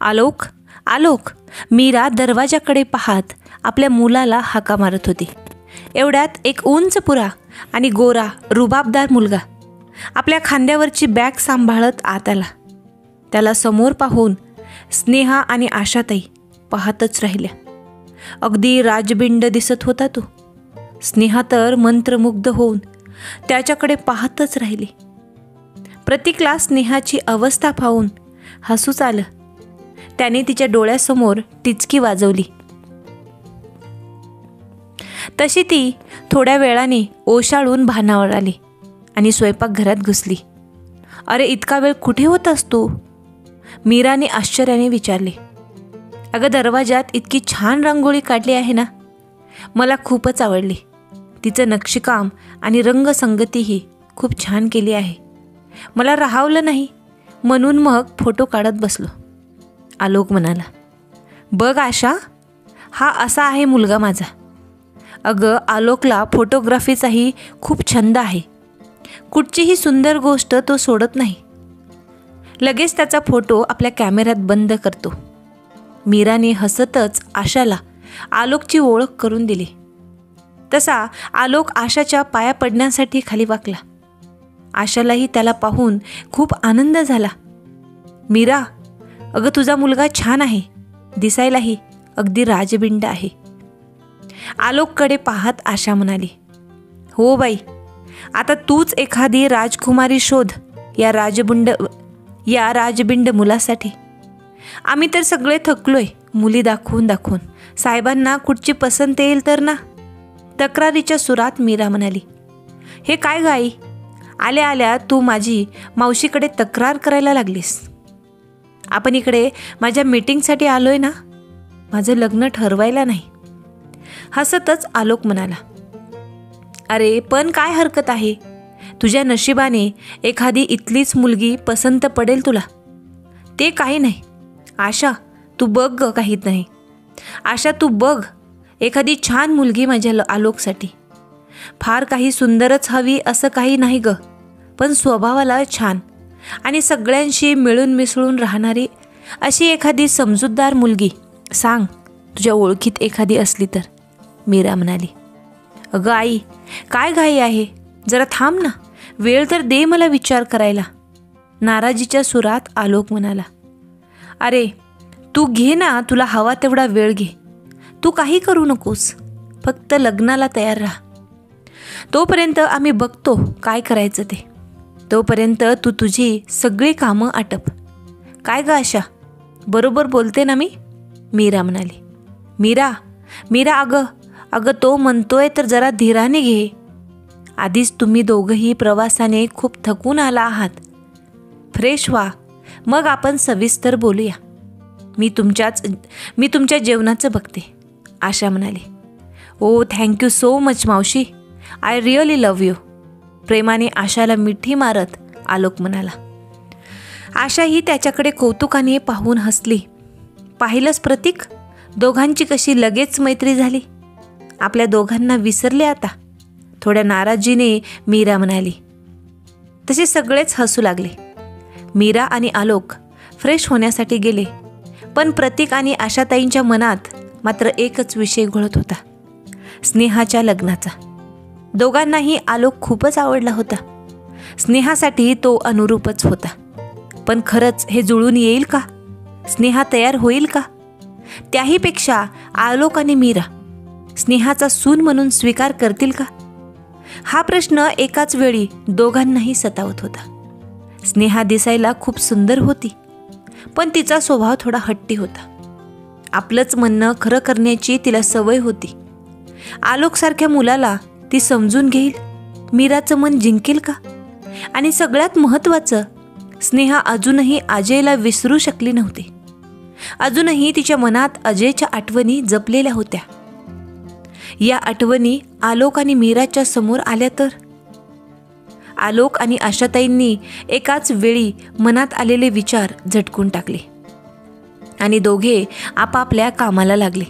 आलोक, आलोक. मीरा दरवाजाकडे पाहत आपल्या मुलाला हाका मारत होती. एवढ्यात एक उंच पुरा आणि गोरा रुबाबदार मुलगा आपल्या खांद्यावरची बॅग सांभाळत आत आला. त्याला समोर पाहून स्नेहा आणि आशाताई पाहतच राहिल्या. अगदी राजबिंड दिसत होता तो. स्नेहा तर मंत्रमुग्ध होऊन त्याच्याकडे पाहतच राहिली. प्रतीकला स्नेहाची अवस्था पाहून हसूच आलं. त्याने तिच्या डोळ्यासमोर टिचकी वाजवली. तशी ती थोड्या वेळाने ओशाळून भानावर आली आणि स्वयंपाकघरात घुसली. अरे, इतका वेळ कुठे होतास तू? मीराने आश्चर्याने विचारले. अगं, दरवाजात इतकी छान रांगोळी काढली आहे ना, मला खूपच आवडली. तिचं नक्षीकाम आणि रंगसंगतीही खूप छान केली आहे. मला राहावलं नाही म्हणून मग फोटो काढत बसलो. आलोक म्हणाला. बघ आशा, हा असा आहे मुलगा माझा. अगं, आलोकला फोटोग्राफीचाही खूप छंद आहे. कुठचीही सुंदर गोष्ट तो सोडत नाही. लगेच त्याचा फोटो आपल्या कॅमेऱ्यात बंद करतो. मीराने हसतच आशाला आलोकची ओळख करून दिली. तसा आलोक आशाच्या पाया पडण्यासाठी खाली वाकला. आशालाही त्याला पाहून खूप आनंद झाला. मीरा, अगं, तुझा मुलगा छान आहे. दिसायलाही अगदी राजबिंड आहे. आलोककडे पाहत आशा म्हणाली. हो बाई, आता तूच एखादी राजकुमारी शोध या राजबिंड मुलासाठी. आम्ही तर सगळे थकलोय मुली दाखवून दाखवून. साहेबांना कुठची पसंत येईल तर ना. तक्रारीच्या सुरात मीरा म्हणाली. हे काय गाई, आल्या आल्या तू माझी मावशीकडे तक्रार करायला लागलीस. आपण इकडे माझ्या मीटिंगसाठी आलोय ना, माझं लग्न ठरवायला नाही. हसतच आलोक म्हणाला. अरे, पण काय हरकत आहे? तुझ्या नशिबाने एखादी इथलीच मुलगी पसंत पडेल तुला. ते काही नाही. आशा, तू बघ ग. काहीच नाही. आशा, तू बघ एखादी छान मुलगी माझ्या आलोकसाठी. फार काही सुंदरच हवी असं काही नाही ग, पण स्वभावाला छान आणि सगळ्यांशी मिळून मिसळून राहणारी अशी एखादी समजूतदार मुलगी सांग, तुझ्या ओळखीत एखादी असली तर. मीरा म्हणाली. अगं आई, काय घाई आहे? जरा थांब ना, वेळ तर दे मला विचार करायला. नाराजीच्या सुरात आलोक म्हणाला. अरे, तू घे ना, तुला हवा तेवढा वेळ घे. तू काही करू नकोस, फक्त लग्नाला तयार राहा. तोपर्यंत आम्ही बघतो काय करायचं ते. तोपर्यंत तू तुझी सगळी कामं आटप. काय ग आशा, बरोबर बोलते ना मी? मीरा म्हणाली. मीरा, अगं तो म्हणतोय तर जरा धीराने घे. आधीच तुम्ही दोघंही प्रवासाने खूप थकून आला आहात. फ्रेश व्हा, मग आपण सविस्तर बोलूया. मी तुमच्या जेवणाचं बघते. आशा म्हणाली. ओ, थँक्यू सो मच मावशी. I really love you. प्रेमाने आशाला मिठी मारत आलोक म्हणाला. आशाही त्याच्याकडे कौतुकाने पाहून हसली. पाहिलंच प्रतीक, दोघांची कशी लगेच मैत्री झाली. आपल्या दोघांना विसरले आता. थोड्या नाराजीने मीरा म्हणाली. तसे सगळेच हसू लागले. मीरा आणि आलोक फ्रेश होण्यासाठी गेले, पण प्रतीक आणि आशाताईंच्या मनात मात्र एकच विषय घोळत होता, स्नेहाच्या लग्नाचा. दोघांनाही आलोक खूपच आवडला होता. स्नेहासाठी तो अनुरूपच होता. पण खरंच हे जुळून येईल का? स्नेहा तयार होईल का? त्याहीपेक्षा आलोक आणि मीरा स्नेहाचा सून म्हणून स्वीकार करतील का? हा प्रश्न एकाच वेळी दोघांनाही सतावत होता. स्नेहा दिसायला खूप सुंदर होती, पण तिचा स्वभाव थोडा हट्टी होता. आपलंच म्हणणं खरं करण्याची तिला सवय होती. आलोकसारख्या मुलाला ती समजून घेईल, मीराचं मन जिंकेल का? आणि सगळ्यात महत्त्वाचं, स्नेहा अजूनही अजयला विसरू शकली नव्हती. अजूनही तिच्या मनात अजयच्या आठवणी जपलेल्या होत्या. या आठवणी आलोक आणि मीराच्या समोर आल्या तर? आलोक आणि आशाताईंनी एकाच वेळी मनात आलेले विचार झटकून टाकले आणि दोघे आपापल्या कामाला लागले.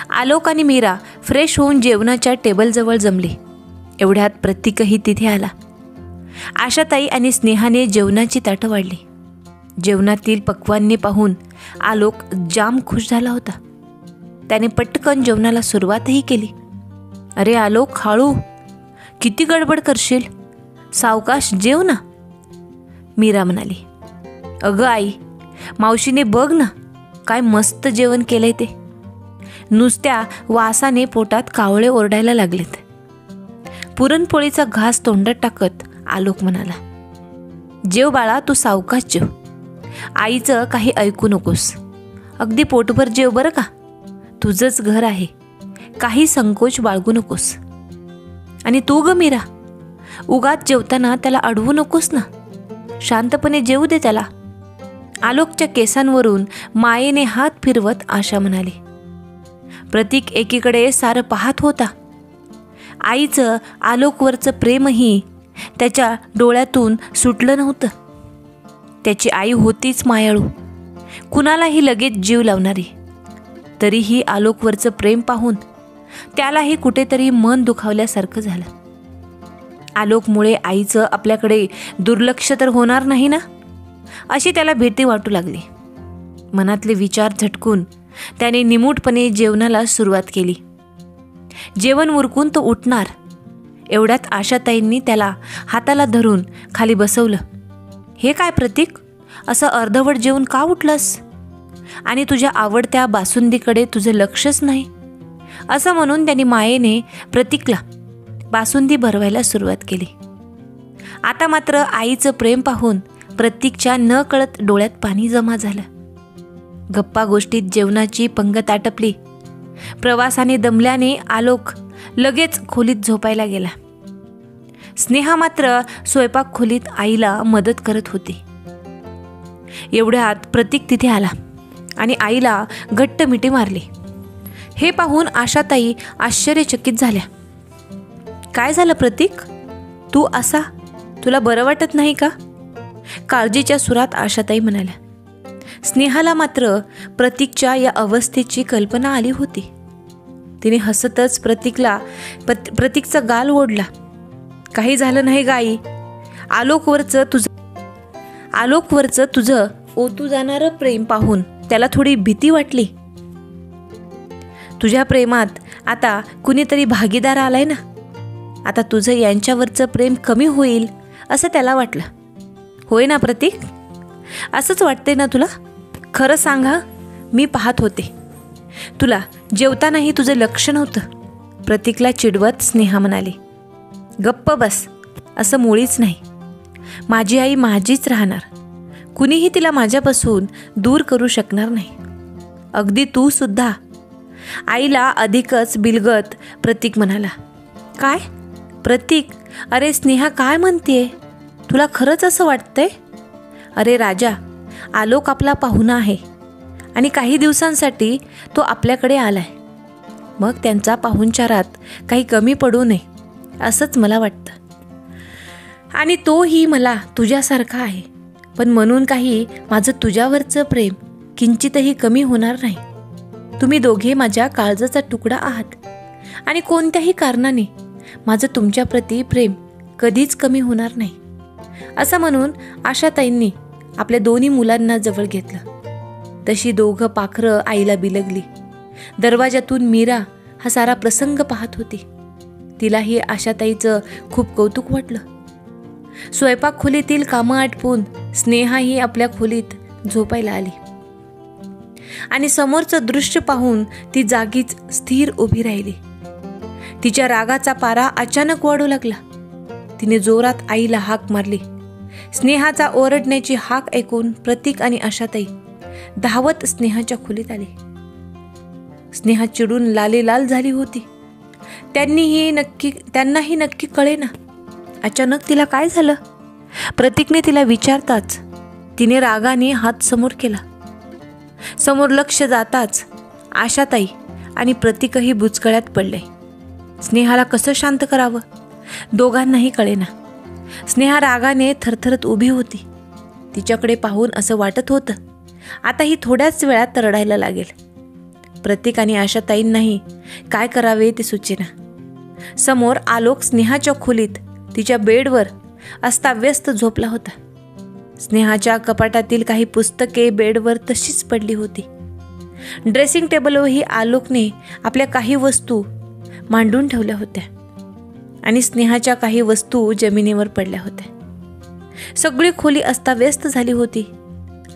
आलोक आणि मीरा फ्रेश होऊन जेवणाच्या टेबलजवळ जमले. एवढ्यात प्रतीकही तिथे आला. आशाताई आणि स्नेहाने जेवणाची ताटं वाढली. जेवणातील पक्वान्ने पाहून आलोक जाम खुश झाला होता. त्याने पटकन जेवणाला सुरुवातही केली. अरे आलोक, हळू, किती गडबड करशील, सावकाश जेव ना, मीरा म्हणाली. अगं आई, मावशीने बघ ना काय मस्त जेवण केलंय ते. नुसत्या वासाने पोटात कावळे ओरडायला लागलेत. पुरणपोळीचा घास तोंडात टाकत आलोक म्हणाला, जेव बाळा, तू सावकाश जेव. आईचं काही ऐकू नकोस. अगदी पोटभर जेव बरं का. तुझंच घर आहे, काही संकोच बाळगू नकोस. आणि तू ग मीरा, उगाच जेवताना त्याला अडवू नकोस ना, शांतपणे जेवू दे त्याला. आलोकच्या केसांवरून मायेने हात फिरवत आशा म्हणाली. प्रतीक एकीकडे सारं पाहत होता. आईचं आलोकवरचं प्रेमही त्याच्या डोळ्यातून सुटलं नव्हतं. त्याची आई होतीच मायाळू, कुणालाही लगेच जीव लावणारी. तरीही आलोकवरचं प्रेम पाहून त्यालाही कुठेतरी मन दुखावल्यासारखं झालं. आलोकमुळे आईचं आपल्याकडे दुर्लक्ष तर होणार नाही ना, अशी त्याला भीती वाटू लागली. मनातले विचार झटकून त्याने निमूटपणे जेवणाला सुरुवात केली. जेवण उरकून तो उठणार एवढ्यात आशाताईंनी त्याला हाताला धरून खाली बसवलं. हे काय प्रतीक, असं अर्धवट जेवून का उठलंस? आणि तुझ्या आवडत्या बासुंदीकडे तुझं लक्षच नाही, असं म्हणून त्यांनी मायेने प्रतीकला बासुंदी भरवायला सुरुवात केली. आता मात्र आईचं प्रेम पाहून प्रतीकच्या न कळत डोळ्यात पाणी जमा झालं. गप्पा गोष्टीत जेवणाची पंगत आटपली. प्रवासाने दमल्याने आलोक लगेच खोलीत झोपायला गेला. स्नेहा मात्र स्वयंपाक खोलीत आईला मदत करत होती. एवढ्यात प्रतीक तिथे आला आणि आईला घट्ट मिठी मारली. हे पाहून आशाताई आश्चर्यचकित झाल्या. काय झालं प्रतीक, तू असा, तुला बरं वाटत नाही का? काळजीच्या सुरात आशाताई म्हणाल्या. स्नेहाला मात्र प्रतीकच्या या अवस्थेची कल्पना आली होती. तिने हसतच प्रतीकचा गाल ओढला. काही झालं नाही गाई, आलोकवरचं तुझं ओतू जाणारं प्रेम पाहून त्याला थोडी भीती वाटली. तुझ्या प्रेमात आता कुणीतरी भागीदार आलाय ना, आता तुझं यांच्यावरचं प्रेम कमी होईल असं त्याला वाटलं. होय ना प्रतीक, असंच वाटते ना तुला? खरं सांगा, मी पाहत होते तुला, जेवतानाही तुझं लक्ष नव्हतं, प्रतीकला चिडवत स्नेहा म्हणाली. गप्प बस, असं मुळीच नाही. माझी आई माझीच राहणार, कुणीही तिला माझ्यापासून दूर करू शकणार नाही, अगदी तू सुद्धा. आईला अधिकच बिलगत प्रतीक म्हणाला. काय प्रतीक, अरे स्नेहा काय म्हणतेय, तुला खरंच असं वाटतंय? अरे राजा, आलोक आपला पाहुणा आहे आणि काही दिवसांसाठी तो आपल्याकडे आलाय. मग त्यांचा पाहुणचारात काही कमी पडू नये असंच मला वाटतं. आणि तोही मला तुझ्यासारखा आहे, पण म्हणून काही माझं तुझ्यावरचं प्रेम किंचितही कमी होणार नाही. तुम्ही दोघे माझ्या काळजाचा तुकडा आहात आणि कोणत्याही कारणाने माझं तुमच्याप्रती प्रेम कधीच कमी होणार नाही, असं म्हणून आशाताईंनी आपल्या दोन्ही मुलांना जवळ घेतलं. तशी दोघं पाखरं आईला बिलगली. दरवाजातून मीरा हा सारा प्रसंग पाहत होती. तिलाही आशाताईचं खूप कौतुक वाटलं. स्वयंपाक खोलीतील कामं आटपून स्नेहाही आपल्या खोलीत झोपायला आली आणि समोरचं दृश्य पाहून ती जागीच स्थिर उभी राहिली. तिच्या रागाचा पारा अचानक वाढू लागला. तिने जोरात आईला हाक मारली. स्नेहाचा ओरडण्याची हाक ऐकून प्रतीक आणि आशाताई धावत स्नेहाच्या खोलीत आली. स्नेहा चिडून लालेलाल झाली होती. त्यांनाही नक्की कळेना अचानक तिला काय झालं. प्रतीकने तिला विचारताच तिने रागाने हात समोर केला. समोर लक्ष जाताच आशाताई आणि प्रतीकही बुचकळ्यात पडले. स्नेहाला कसं शांत करावं दोघांनाही कळेना. स्नेहा रागाने थरथरत उभी होती. तिच्याकडे पाहून असं वाटत होतं आता ही थोड्याच वेळात रडायला लागेल. प्रतीक आणि आशाताईंनाही काय करावे ते सुचेना. समोर आलोक स्नेहाच्या खोलीत तिच्या बेडवर अस्ताव्यस्त झोपला होता. स्नेहाच्या कपाटातील काही पुस्तके बेडवर तशीच पडली होती. ड्रेसिंग टेबलवरही आलोकने आपल्या काही वस्तू मांडून ठेवल्या होत्या आणि स्नेहाच्या काही वस्तू जमिनीवर पडल्या होत्या. सगळी खोली अस्ताव्यस्त झाली होती.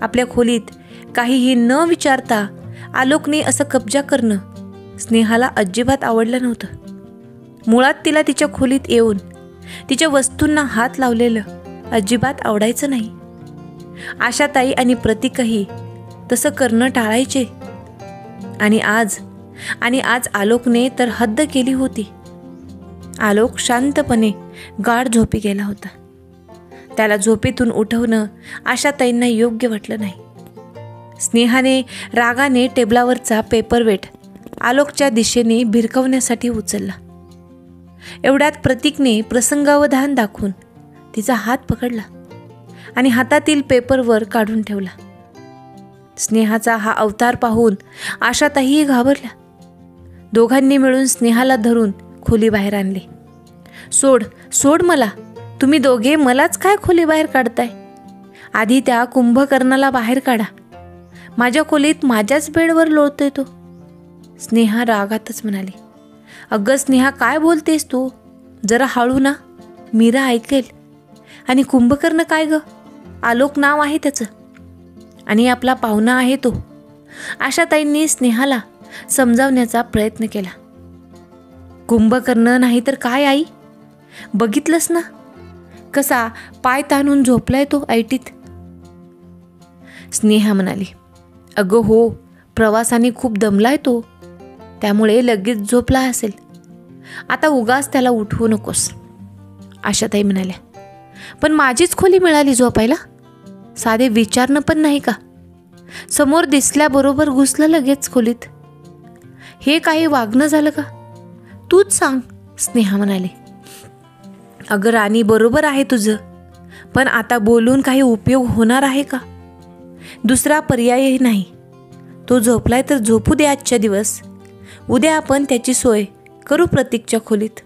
आपल्या खोलीत काहीही न विचारता आलोकने असं कब्जा करणं स्नेहाला अजिबात आवडलं नव्हतं. मुळात तिला तिच्या खोलीत येऊन तिच्या वस्तूंना हात लावलेलं अजिबात आवडायचं नाही. आशाताई आणि प्रतीकही तसं करणं टाळायचे. आणि आज आलोकने तर हद्द केली होती. आलोक शांतपणे गाढ झोपी गेला होता. त्याला झोपेतून उठवणं आशाताईंना योग्य वाटलं नाही. स्नेहाने रागाने टेबलावरचा पेपरवेट आलोकच्या दिशेने भिरकवण्यासाठी उचलला. एवढ्यात प्रतीकने प्रसंगावधान दाखवून तिचा हात पकडला आणि हातातील पेपरवर काढून ठेवला. स्नेहाचा हा अवतार पाहून आशाताईही घाबरल्या. दोघांनी मिळून स्नेहाला धरून खोली बाहेर आणले. सोड मला, तुम्ही दोघे मलाच काय खोली बाहेर काढताय? आधी त्या कुंभकर्णाला बाहेर काढा. माझ्या खोलीत माझ्याच बेडवर लोळतोय तो. स्नेहा रागातच म्हणाली. अगं स्नेहा, काय बोलतेस तू? जरा हळू ना, मीरा ऐकेल. आणि कुंभकर्ण काय ग? आलोक नाव आहे त्याचं आणि आपला पाहुणा आहे तो. आशाताईंनी स्नेहाला समजावण्याचा प्रयत्न केला. कुंभकर्ण नाही तर काय आई? बघितलंस ना कसा पाय ताणून झोपलाय तो ऐटीत. स्नेहा म्हणाली. अगं हो, प्रवासाने खूप दमलाय तो, त्यामुळे लगेच झोपला असेल. आता उगाच त्याला उठवू नकोस. आशाताई म्हणाल्या. पण माझीच खोली मिळाली झोपायला, साधे विचारणं पण नाही का? समोर दिसल्याबरोबर घुसलं लगेच खोलीत. हे काही वागणं झालं का? तूच सांग. स्नेहा म्हणाली. अगं राणी, बरोबर आहे तुझं, पण आता बोलून काही उपयोग होणार आहे का? दुसरा पर्यायही नाही. तो झोपलाय तर झोपू दे आजच्या दिवस. उद्या आपण त्याची सोय करू प्रतीकच्या खोलीत.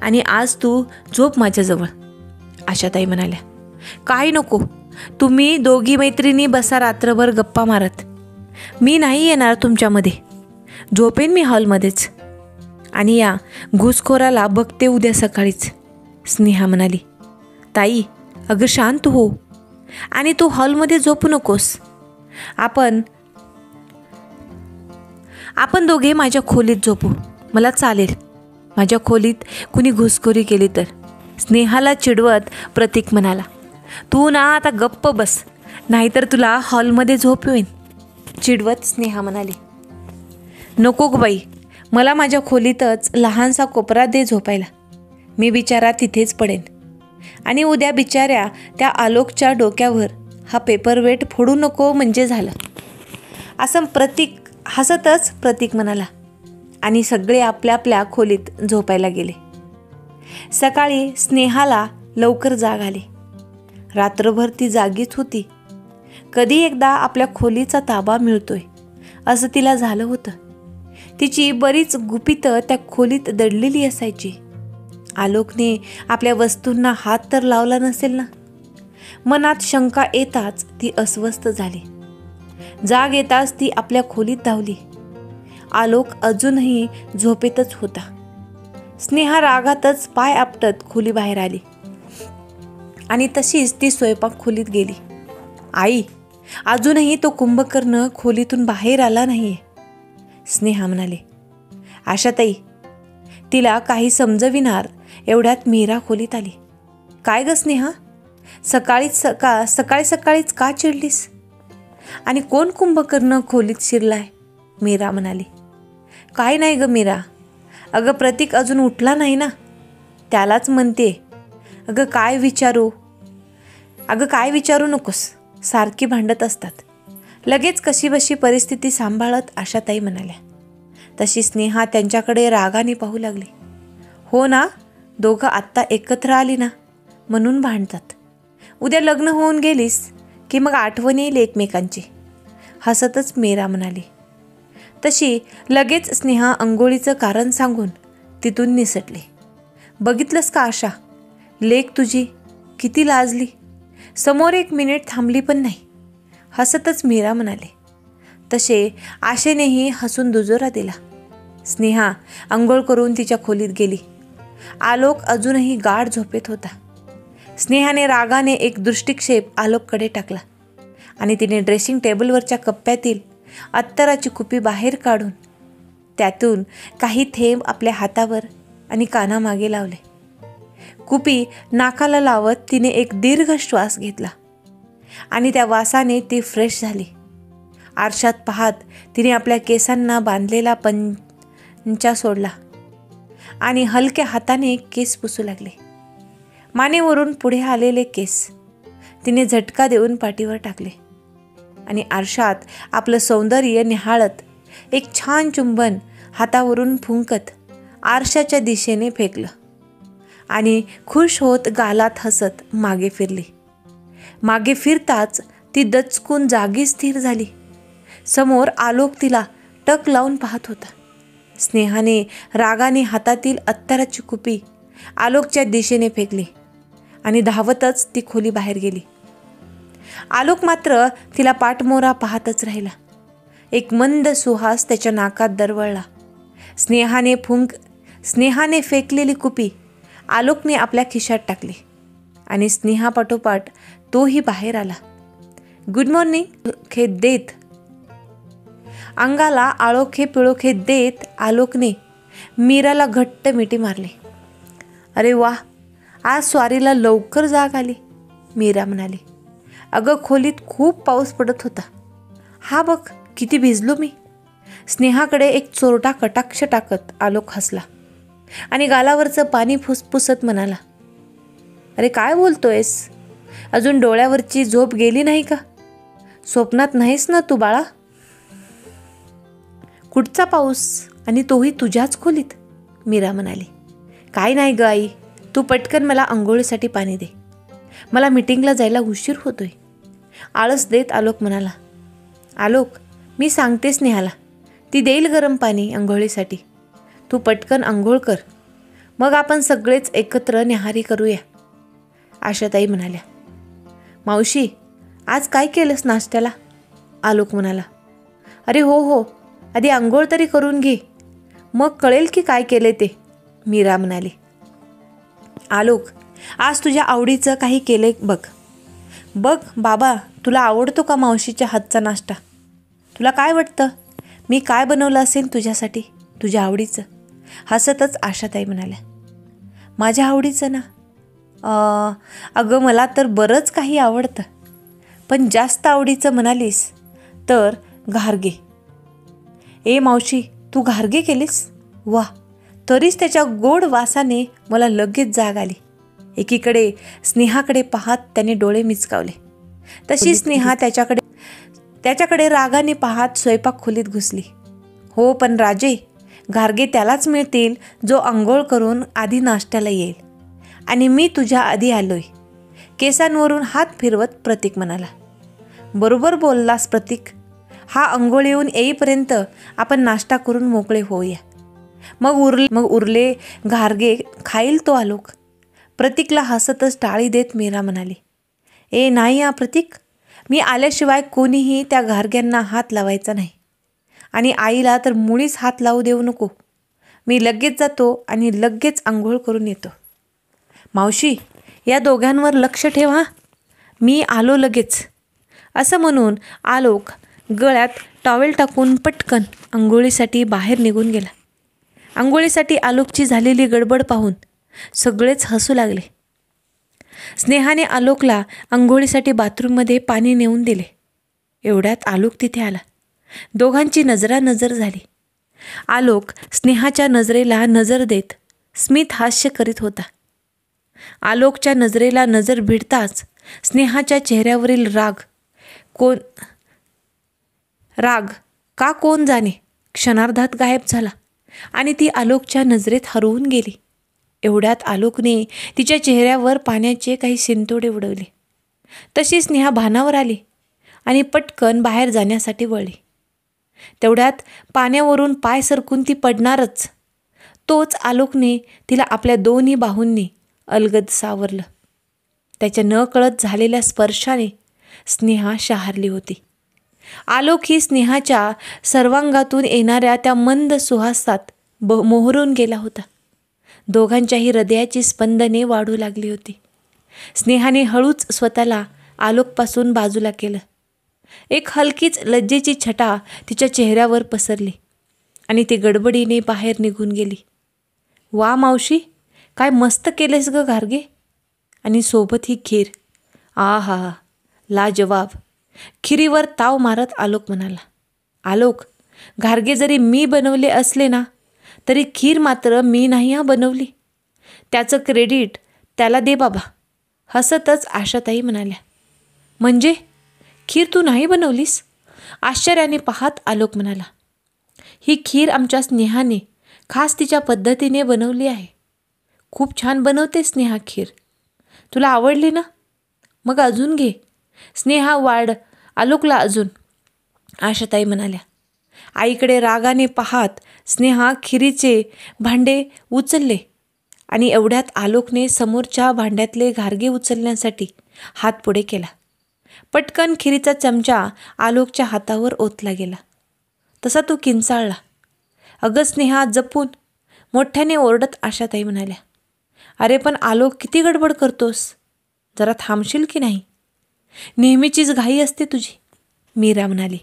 आणि आज तू झोप माझ्याजवळ. आशाताई म्हणाल्या. काही नको, तुम्ही दोघी मैत्रिणी बसा रात्रभर गप्पा मारत. मी नाही येणार तुमच्यामध्ये. झोपेन मी हॉलमध्येच. आणि या घुसखोराला बघते उद्या सकाळीच. स्नेहा म्हणाली. ताई, अगं शांत हो. आणि तू हॉलमध्ये झोपू नकोस. आपण दोघे माझ्या खोलीत झोपू. मला चालेल. माझ्या खोलीत कुणी घुसखोरी केली तर. स्नेहाला चिडवत प्रतीक म्हणाला. तू ना आता गप्प बस, नाहीतर तुला हॉलमध्ये झोप येईन. चिडवत स्नेहा म्हणाली. नको ग बाई, मला माझ्या खोलीतच लहानसा कोपरा दे झोपायला. मी बिचारा तिथेच पडेन. आणि उद्या बिचाऱ्या त्या आलोकच्या डोक्यावर हा पेपरवेट फोडू नको म्हणजे झालं. असं हसतच प्रतीक म्हणाला. आणि सगळे आपल्या आपल्या खोलीत झोपायला गेले. सकाळी स्नेहाला लवकर जाग आली. रात्रभर ती जागीच होती. कधी एकदा आपल्या खोलीचा ताबा मिळतोय असं तिला झालं होतं. तिची बरीच गुपितं त्या खोलीत दडलेली असायची. आलोकने आपल्या वस्तूंना हात तर लावला नसेल ना? मनात शंका येताच ती अस्वस्थ झाली. जाग येताच ती आपल्या खोलीत धावली. आलोक अजूनही झोपेतच होता. स्नेहा रागातच पाय आपटत खोली बाहेर आली आणि तशीच ती स्वयंपाक खोलीत गेली. आई, अजूनही तो कुंभकर्ण खोलीतून बाहेर आला नाहीये. स्नेहा म्हणाले. आशाताई, तिला काही समजविणार एवढ्यात मीरा खोलीत आली. काय ग स्नेहा, सकाळीच का चिडलीस? आणि कोण कुंभकर्ण खोलीत शिरलाय? मीरा म्हणाली. काय नाही ग मीरा, अगं प्रतीक अजून उठला नाही ना, त्यालाच म्हणते. अगं काय विचारू नकोस, सारखी भांडत असतात. लगेच कशीबशी परिस्थिती सांभाळत आशाताई म्हणाल्या. तशी स्नेहा त्यांच्याकडे रागाने पाहू लागली. हो ना, दोघं आत्ता एकत्र आली ना म्हणून भांडतात. उद्या लग्न होऊन गेलीस की मग आठवण येईल एकमेकांची. हसतच मीरा म्हणाली. तशी लगेच स्नेहा अंघोळीचं कारण सांगून तिथून निसटली. बघितलंस का आशा, लेक तुझी किती लाजली. समोर 1 मिनिट थांबली पण नाही. हसतच मीरा म्हणाले. तसे आशेनेही हसून दुजोरा दिला. स्नेहा अंघोळ करून तिच्या खोलीत गेली. आलोक अजूनही गाढ झोपेत होता. स्नेहाने रागाने एक दृष्टिक्षेप आलोककडे टाकला आणि तिने ड्रेसिंग टेबलवरच्या कप्प्यातील अत्तराची कुपी बाहेर काढून त्यातून काही थेंब आपल्या हातावर आणि कानामागे लावले. कुपी नाकाला लावत तिने एक दीर्घ श्वास घेतला आणि त्या वासाने ती फ्रेश झाली. आरशात पाहत तिने आपल्या केसांना बांधलेला पंचा सोडला आणि हलक्या हाताने केस पुसू लागले. मानेवरून पुढे आलेले केस तिने झटका देऊन पाठीवर टाकले आणि आरशात आपलं सौंदर्य निहाळत एक छान चुंबन हातावरून फुंकत आरशाच्या दिशेने फेकलं आणि खुश होत गालात हसत मागे फिरली. मागे फिरताच ती दचकून जागी स्थिर झाली. समोर आलोक तिला टक लावून पाहत होता. स्नेहाने रागाने हातातील अत्तराची कुपी आलोकच्या दिशेने फेकली आणि धावतच ती खोली बाहेर गेली. आलोक मात्र तिला पाठमोरा पाहतच राहिला. एक मंद सुहास त्याच्या नाकात दरवळला. स्नेहाने फेकलेली कुपी आलोकने आपल्या खिशात टाकली आणि स्नेहापाठोपाठ तोही बाहेर आला. गुड मॉर्निंग खेद देत अंगाला आळोखे पिळोखे देत आलोकने मीराला घट्ट मिठी मारली. अरे वा, आज स्वारीला लवकर जाग आली, मीरा म्हणाली. अगं, खोलीत खूप पाऊस पडत होता. हा बघ किती भिजलो मी. स्नेहाकडे एक चोरटा कटाक्ष टाकत आलोक हसला आणि गालावरचं पाणी फुसफुसत म्हणाला. अरे काय बोलतोयस? अजून डोळ्यावरची झोप गेली नाही का? स्वप्नात नाहीस ना तू बाळा? कुठचा पाऊस आणि तोही तुझ्याच खोलीत? मीरा म्हणाली. काय नाही ग आई, तू पटकन मला आंघोळीसाठी पाणी दे. मला मीटिंगला जायला उशीर होतोय, आळस देत आलोक म्हणाला. आलोक, मी सांगते स्नेहाला, ती देईल गरम पाणी आंघोळीसाठी. तू पटकन आंघोळ कर, मग आपण सगळेच एकत्र न्याहारी करूया, आशाताई म्हणाल्या. मावशी, आज काय केलंस नाश्त्याला? आलोक म्हणाला. अरे हो, आधी आंघोळ तरी करून घे, मग कळेल की काय केले ते, मीरा म्हणाली. आलोक, आज तुझ्या आवडीचं काही केले बघ. बघ बाबा, तुला आवडतो का मावशीच्या हातचा नाश्ता? तुला काय वाटतं मी काय बनवलं असेल तुझ्यासाठी, तुझ्या आवडीचं? हसतच आशाताई म्हणाल्या. माझ्या आवडीचं ना? अगं, मला तर बरंच काही आवडतं, पण जास्त आवडीचं म्हणालीस तर घारगे. ए मावशी, तू घारगे केलीस? वा, तरीच त्याच्या गोड वासाने मला लगेच जाग आली. एकीकडे स्नेहाकडे पाहत त्याने डोळे मिचकावले. तशी स्नेहा त्याच्याकडे रागाने पाहत स्वयंपाक खोलीत घुसली. हो, पण राजे, घारगे त्यालाच मिळतील जो आंघोळ करून आधी नाश्त्याला येईल, आणि मी तुझ्या आधी आलोय, केसांवरून हात फिरवत प्रतीक म्हणाला. बरोबर बोललास प्रतीक. हा आंघोळ येऊन येईपर्यंत आपण नाश्ता करून मोकळे होऊया. मग उरले घारगे खाईल तो आलोक. प्रतीकला हसतच टाळी देत मीरा म्हणाली. ए नाही हा प्रतीक, मी आल्याशिवाय कोणीही त्या घारग्यांना हात लावायचा नाही, आणि आईला तर मुळीच हात लावू देऊ नको. मी लगेच जातो आणि लगेच आंघोळ करून येतो. मावशी, या दोघांवर लक्ष ठेवा, मी आलो लगेच, असं म्हणून आलोक गळ्यात टॉवेल टाकून पटकन आंघोळीसाठी बाहेर निघून गेला. आंघोळीसाठी आलोकची झालेली गडबड पाहून सगळेच हसू लागले. स्नेहाने आलोकला आंघोळीसाठी बाथरूममध्ये पाणी नेऊन दिले. एवढ्यात आलोक तिथे आला. दोघांची नजरानजर झाली. आलोक स्नेहाच्या नजरेला नजर देत स्मित हास्य करीत होता. आलोकच्या नजरेला नजर भिडताच स्नेहाच्या चेहऱ्यावरील राग का कोण जाणे क्षणार्धात गायब झाला आणि ती आलोकच्या नजरेत हरवून गेली. एवढ्यात आलोकने तिच्या चेहऱ्यावर पाण्याचे काही शिंतोडे उडवले. तशी स्नेहा भानावर आली आणि पटकन बाहेर जाण्यासाठी वळली. तेवढ्यात पाण्यावरून पाय सरकून ती पडणारच. तोच आलोकने तिला आपल्या दोन्ही बाहूंनी अलगद सावरलं. त्याच्या नकळत झालेल्या स्पर्शाने स्नेहा शहारली होती. आलोक ही स्नेहाच्या सर्वांगातून येणाऱ्या त्या मंद सुहासात मोहरून गेला होता. दोघांच्याही हृदयाची स्पंदने वाढू लागली होती. स्नेहाने हळूच स्वतःला आलोकपासून बाजूला केलं. एक हलकीच लज्जेची छटा तिच्या चेहऱ्यावर पसरली आणि ती गडबडीने बाहेर निघून गेली. वा मावशी, काय मस्त केलेस ग घारगे, आणि सोबत ही खीर. आ हा, लाजवाब. खिरीवर ताव मारत आलोक म्हणाला. आलोक, घारगे जरी मी बनवले असले ना, तरी खीर मात्र मी नाही बनवली. त्याचं क्रेडिट त्याला दे बाबा. हसतच आशाताई म्हणाल्या. म्हणजे खीर तू नाही बनवलीस? आश्चर्याने पाहत आलोक म्हणाला. ही खीर आमच्या स्नेहाने खास तिच्या पद्धतीने बनवली आहे. खूप छान बनवते स्नेहा खीर. तुला आवडली ना? मग अजून घे. स्नेहा वाढ आलोकला अजून, आशाताई म्हणाल्या. आईकडे रागाने पाहत स्नेहा खिरीचे भांडे उचलले आणि एवढ्यात आलोकने समोरच्या भांड्यातले घारगे उचलण्यासाठी हात पुढे केला. पटकन खिरीचा चमचा आलोकच्या हातावर ओतला गेला. तसा तो किंचाळला. अगं स्नेहा, जपून, मोठ्याने ओरडत आशाताई म्हणाल्या. अरे पण आलोक, किती गडबड करतोस? जरा थांबशील की नाही? नेहमीचीच घाई असते तुझी, मीरा म्हणाली.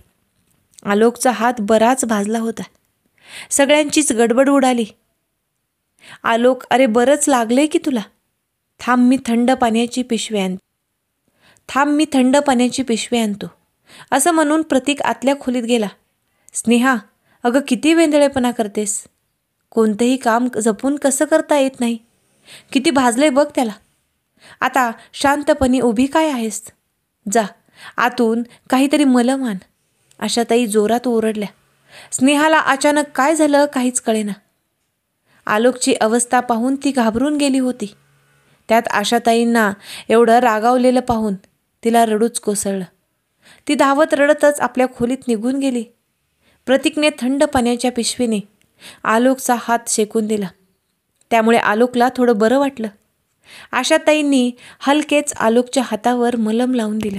आलोकचा हात बराच भाजला होता. सगळ्यांचीच गडबड उडाली. आलोक, अरे बरंच लागलंय की तुला. थांब मी थंड पाण्याची पिशवी आणतो. असं म्हणून प्रतीक आतल्या खोलीत गेला. स्नेहा, अगं किती वेंधळेपणा करतेस. कोणतंही काम जपून कसं करता येत नाही. किती भाजले बघ त्याला. आता शांतपणे उभी काय आहेस? जा आतून काहीतरी मलम आण. आशाताई जोरात ओरडल्या. स्नेहाला अचानक काय झालं काहीच कळेना. आलोकची अवस्था पाहून ती घाबरून गेली होती. त्यात आशाताईंना एवढं रागावलेलं पाहून तिला रडूच कोसळलं. ती धावत रडतच आपल्या खोलीत निघून गेली. प्रतीकने थंड पाण्याच्या पिशवीने आलोकचा हात शेकून दिला. त्यामुळे आलोकला थोडं बरं वाटलं. आशाताईंनी हलकेच आलोकच्या हातावर मलम लावून दिलं.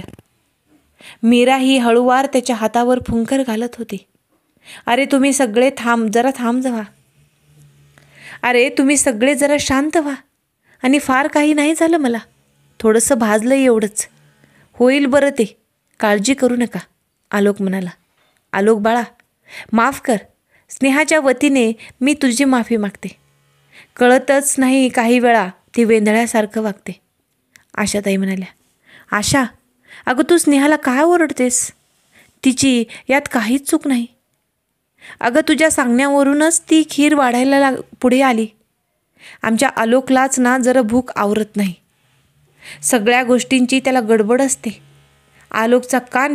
मीरा ही हळूवार त्याच्या हातावर फुंकर घालत होती. अरे तुम्ही सगळे थांब व्हा. अरे तुम्ही सगळे जरा शांत व्हा. आणि फार काही नाही झालं मला. थोडंसं भाजलं एवढंच. होईल बरं ते. काळजी करू नका, आलोक म्हणाला. आलोक बाळा, माफ कर. स्नेहाच्या वतीने मी तुझी माफी मागते. कळतच नाही काही वेळा ती वेंधळ्यासारखं वागते, आशाताई म्हणाल्या. आशा, अगं तू स्नेहाला काय ओरडतेस? तिची यात काहीच चूक नाही. अगं तुझ्या सांगण्यावरूनच ती खीर वाढायला पुढे आली. आमच्या आलोकलाच ना जरा भूक आवरत नाही. सगळ्या गोष्टींची त्याला गडबड असते, आलोकचा कान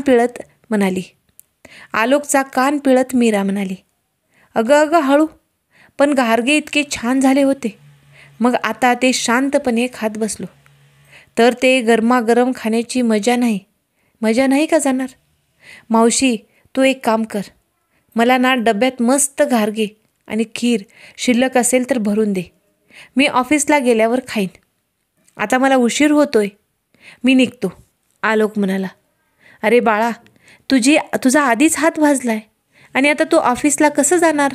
पिळत मीरा म्हणाली. अगं हळू. पण घारगे इतके छान झाले होते. मग आता ते शांतपणे खात बसलो तर ते गरमागरम खाण्याची मजा नाही का जाणार? मावशी, तू एक काम कर. मला ना डब्यात मस्त घारगे आणि खीर शिल्लक असेल तर भरून दे. मी ऑफिसला गेल्यावर खाईन. आता मला उशीर होतोय, मी निघतो, आलोक म्हणाला. अरे बाळा, तुझा आधीच हात भाजलाय आणि आता तू ऑफिसला कसं जाणार?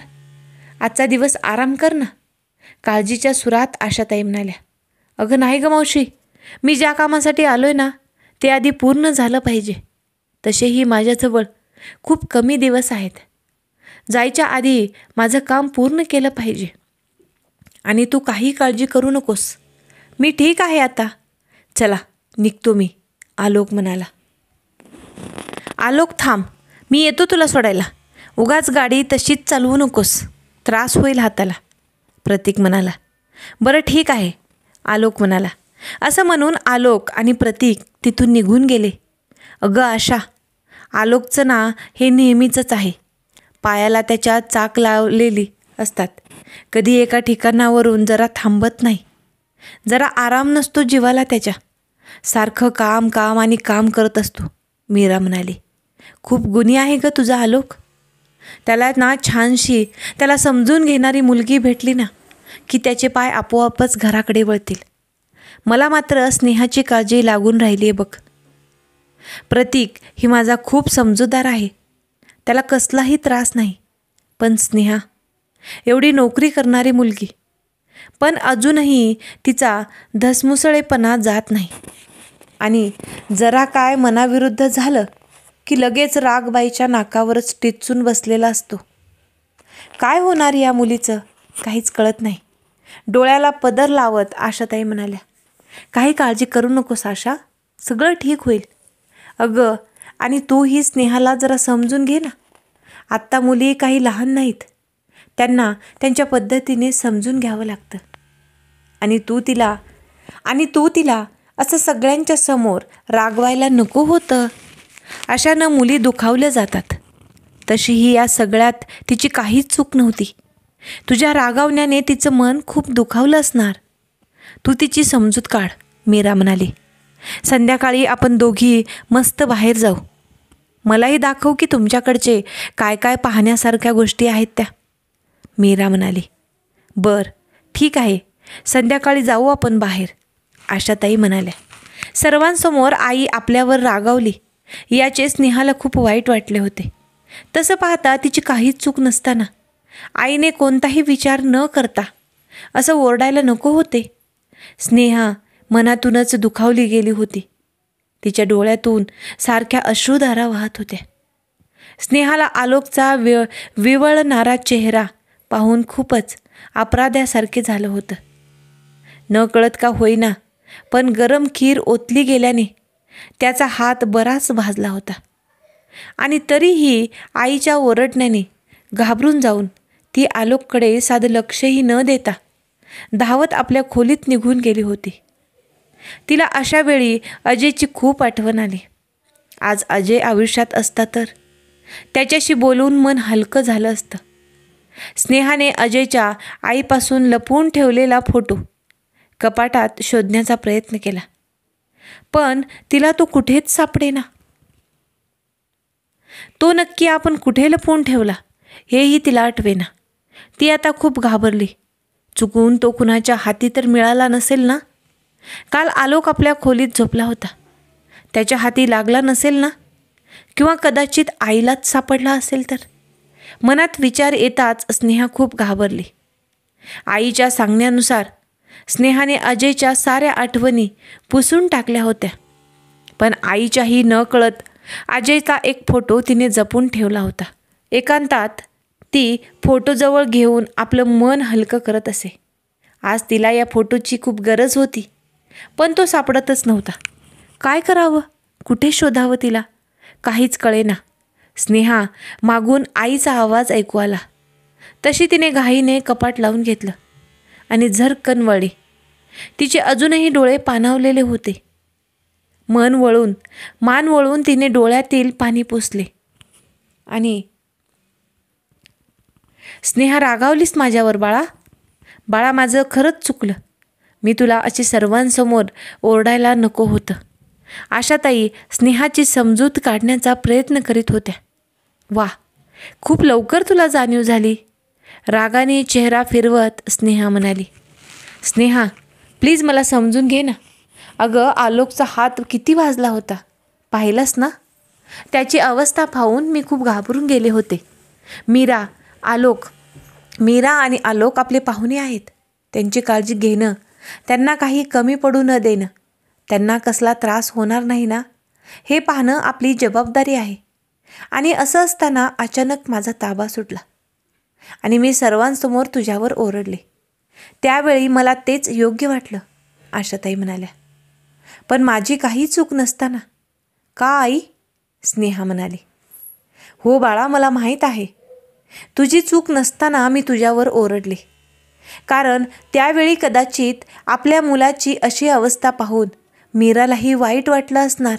आजचा दिवस आराम कर ना, काळजीच्या सुरात आशाताई म्हणाल्या. अगं नाही ग मावशी, मी ज्या कामासाठी आलोय ना ते आधी पूर्ण झालं पाहिजे. तसेही माझ्याजवळ खूप कमी दिवस आहेत. जायच्या आधी माझं काम पूर्ण केलं पाहिजे. आणि तू काही काळजी करू नकोस, मी ठीक आहे आता. चला निघतो मी, आलोक म्हणाला. आलोक थांब, मी येतो तुला सोडायला. उगाच गाडी तशीच चालवू नकोस, त्रास होईल हाताला, प्रतीक म्हणाला. बरं ठीक आहे, आलोक म्हणाला. असं म्हणून आलोक आणि प्रतीक तिथून निघून गेले. अगं आशा, आलोकचं ना हे नेहमीचंच आहे. पायाला त्याच्या चाक लावलेली असतात. कधी एका ठिकाणावरून जरा थांबत नाही. जरा आराम नसतो जीवाला त्याच्या. सारखं काम आणि काम करत असतो, मीरा म्हणाली. खूप गुणी आहे ग तुझा आलोक. त्याला ना छानशी त्याला समजून घेणारी मुलगी भेटली ना की त्याचे पाय आपोआपच घराकडे वळतील. मला मात्र स्नेहाची काळजी लागून राहिली आहे बघ. प्रतीक ही माझा खूप समजूतदार आहे, त्याला कसलाही त्रास नाही. पण स्नेहा एवढी नोकरी करणारी मुलगी, पण अजूनही तिचा धसमुसळेपणा जात नाही. आणि जरा काय मनाविरुद्ध झालं की लगेच राग बाईच्या नाकावरच टिचून बसलेला असतो. काय होणार या मुलीचं काहीच कळत नाही, डोळ्याला पदर लावत आशाताई म्हणाल्या. काही काळजी करू नकोस आशा, सगळं ठीक होईल. अगं, आणि तू ही स्नेहाला जरा समजून घे ना. आत्ता मुली काही लहान नाहीत, त्यांना त्यांच्या पद्धतीने समजून घ्यावं लागतं. आणि तू तिला असं सगळ्यांच्या समोर रागवायला नको होतं. अशानं मुली दुखावल्या जातात. तशीही या सगळ्यात तिची काहीच चूक नव्हती. तुझ्या रागावण्याने तिचं मन खूप दुखावलं असणार. तू तिची समजूत काढ, मीरा म्हणाली. संध्याकाळी आपण दोघी मस्त बाहेर जाऊ. मलाही दाखव की तुमच्याकडचे काय काय पाहण्यासारख्या गोष्टी आहेत त्या, मीरा म्हणाली. बरं, ठीक आहे, संध्याकाळी जाऊ आपण बाहेर, आशाताई म्हणाल्या. सर्वांसमोर आई आपल्यावर रागावली याचे स्नेहाला खूप वाईट वाटले होते. तसं पाहता तिची काहीच चूक नसताना आईने कोणताही विचार न करता असं ओरडायला नको होते. स्नेहा मनातूनच दुखावली गेली होती. तिच्या डोळ्यातून सारख्या अश्रुधारा वाहत होत्या. स्नेहाला आलोकचा विवळणारा चेहरा पाहून खूपच अपराध्यासारखे झालं होतं. न कळत का होईना, पण गरम खीर ओतली गेल्याने त्याचा हात बराच भाजला होता. आणि तरीही आईच्या ओरडण्याने घाबरून जाऊन ती आलोककडे साधं लक्षही न देता धावत आपल्या खोलीत निघून गेली होती. तिला अशा वेळी अजयची खूप आठवण आली. आज अजय आयुष्यात असता तर त्याच्याशी बोलून मन हलकं झालं असतं. स्नेहाने अजयच्या आईपासून लपवून ठेवलेला फोटो कपाटात शोधण्याचा प्रयत्न केला, पण तिला तो कुठेच सापडेना. तो नक्की आपण कुठे लपवून ठेवला हेही तिला आठवेना. ती आता खूप घाबरली. चुकून तो कुणाच्या हाती तर मिळाला नसेल ना? काल आलोक आपल्या खोलीत झोपला होता, त्याच्या हाती लागला नसेल ना? किंवा कदाचित आईलाच सापडला असेल तर? मनात विचार येताच स्नेहा खूप घाबरली. आईच्या सांगण्यानुसार स्नेहाने अजयच्या साऱ्या आठवणी पुसून टाकल्या होत्या, पण आईच्याही न कळत अजयचा एक फोटो तिने जपून ठेवला होता. एकांतात ती फोटोजवळ घेऊन आपलं मन हलकं करत असे. आज तिला या फोटोची खूप गरज होती, पण तो सापडतच नव्हता. काय करावं, कुठे शोधावं तिला काहीच कळेना. स्नेहा मागून आईचा आवाज ऐकू आला. तशी तिने घाईने कपाट लावून घेतलं आणि झरकन वळली. तिचे अजूनही डोळे पाणावलेले होते. मान वळून तिने डोळ्यातील पाणी पुसले आणि स्नेहा, रागावलीस माझ्यावर बाळा? बाळा, माझं खरंच चुकलं. मी तुला अशी सर्वांसमोर ओरडायला नको होतं. आशाताई स्नेहाची समजूत काढण्याचा प्रयत्न करीत होत्या. वा, खूप लवकर तुला जाणीव झाली, रागाने चेहरा फिरवत स्नेहा म्हणाली. स्नेहा, प्लीज मला समजून घे ना. अगं, आलोकचा हात किती भाजला होता, पाहिलंस ना? त्याची अवस्था पाहून मी खूप घाबरून गेले होते. मीरा आणि आलोक आपले पाहुणे आहेत. त्यांची काळजी घेणं, त्यांना काही कमी पडू न देणं, त्यांना कसला त्रास होणार नाही ना, हे पाहणं आपली जबाबदारी आहे. आणि असं असताना अचानक माझा ताबा सुटला आणि मी सर्वांसमोर तुझ्यावर ओरडले. त्यावेळी मला तेच योग्य वाटलं, आशाताई म्हणाल्या. पण माझी काही चूक नसताना का आई? स्नेहा म्हणाली. हो बाळा, मला माहीत आहे. तुझी चूक नसताना मी तुझ्यावर ओरडले, कारण त्यावेळी कदाचित आपल्या मुलाची अशी अवस्था पाहून मीरालाही वाईट वाटलं असणार.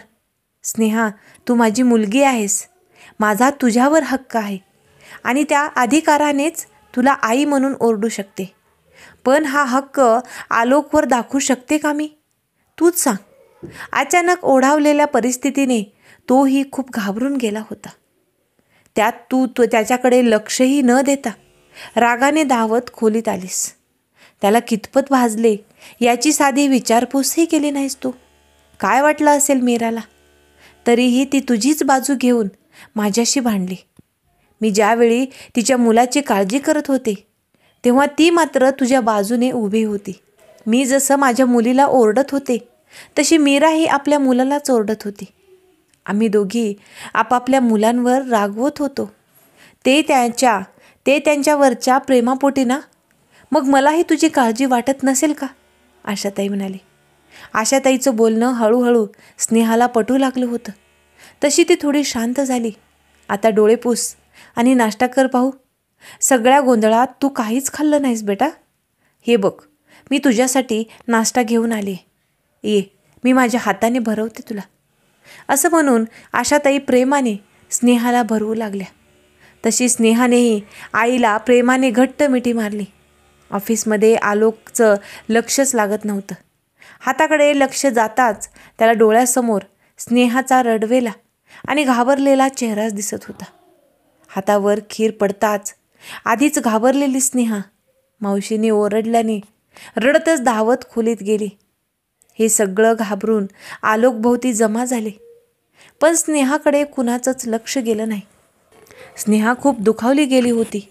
स्नेहा, तू माझी मुलगी आहेस. माझा तुझ्यावर हक्क आहे आणि त्या अधिकारानेच तुला आई म्हणून ओरडू शकते. पण हा हक्क आलोकवर दाखवू शकते का मी? तूच सांग. अचानक ओढावलेल्या परिस्थितीने तोही खूप घाबरून गेला होता. त्यात तू त्याच्याकडे लक्षही न देता रागाने धावत खोलीत आलीस. त्याला कितपत भाजले याची साधी विचारपूसही केली नाहीस तू. काय वाटलं असेल मीराला? तरीही ती तुझीच बाजू घेऊन माझ्याशी भांडली. मी ज्यावेळी तिच्या मुलाची काळजी करत होते तेव्हा ती मात्र तुझ्या बाजूने उभी होती. मी जसं माझ्या मुलीला ओरडत होते तशी मीराही आपल्या मुलालाच ओरडत होती. आम्ही दोघी आपापल्या मुलांवर रागवत होतो. ते त्यांच्यावरच्या प्रेमापोटी ना. मग मलाही तुझी काळजी वाटत नसेल का? आशाताई म्हणाली. आशाताईचं बोलणं हळूहळू स्नेहाला पटू लागलं होतं. तशी ती थोडी शांत झाली. आता डोळे पुस आणि नाश्ता कर पाहू. सगळ्या गोंधळात तू काहीच खाल्लं नाहीस बेटा. हे बघ, मी तुझ्यासाठी नाश्ता घेऊन आले. ये, मी माझ्या हाताने भरवते तुला. असं म्हणून आशाताई प्रेमाने स्नेहाला भरवू लागल्या. तशी स्नेहानेही आईला प्रेमाने घट्ट मिठी मारली. ऑफिसमध्ये आलोकचं लक्षच लागत नव्हतं. हाताकडे लक्ष जाताच त्याला डोळ्यासमोर स्नेहाचा रडवेला आणि घाबरलेला चेहराच दिसत होता. हातावर खीर पडताच आधीच घाबरलेली स्नेहा मावशीने ओरडल्याने रडतच धावत खोलीत गेली. हे सगळं घाबरून आलोकभोवती जमा झाले, पण स्नेहाकडे कुणाचंच लक्ष गेलं नाही. स्नेहा खूप दुखावली गेली होती.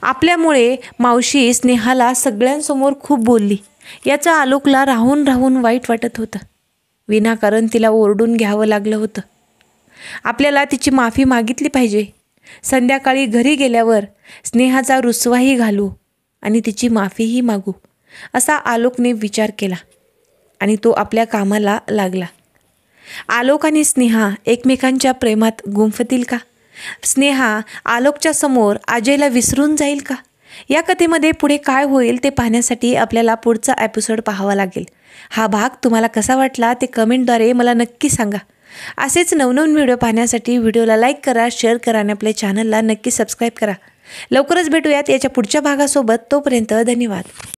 आपल्यामुळे मावशी स्नेहाला सगळ्यांसमोर खूप बोलली याचं आलोकला राहून राहून वाईट वाटत होतं. विनाकारण तिला ओरडून घ्यावं लागलं होतं. आपल्याला तिची माफी मागितली पाहिजे. संध्याकाळी घरी गेल्यावर स्नेहाचा रुसवाही घालू आणि तिची माफीही मागू असा आलोकने विचार केला आणि तो आपल्या कामाला लागला. आलोक आणि स्नेहा एकमेकांच्या प्रेमात गुंफतील का? स्नेहा आलोकच्या समोर अजयला विसरून जाईल का? या कथेमध्ये पुढे काय होईल ते पाहण्यासाठी आपल्याला पुढचा एपिसोड पाहावा लागेल. हा भाग तुम्हाला कसा वाटला ते कमेंटद्वारे मला नक्की सांगा. असेच नवनवीन व्हिडिओ पाहण्यासाठी व्हिडिओला लाईक करा, शेअर करा आणि आपल्या चॅनलला नक्की सबस्क्राईब करा. लवकरच भेटूयात याच्या पुढच्या भागासोबत. तोपर्यंत धन्यवाद.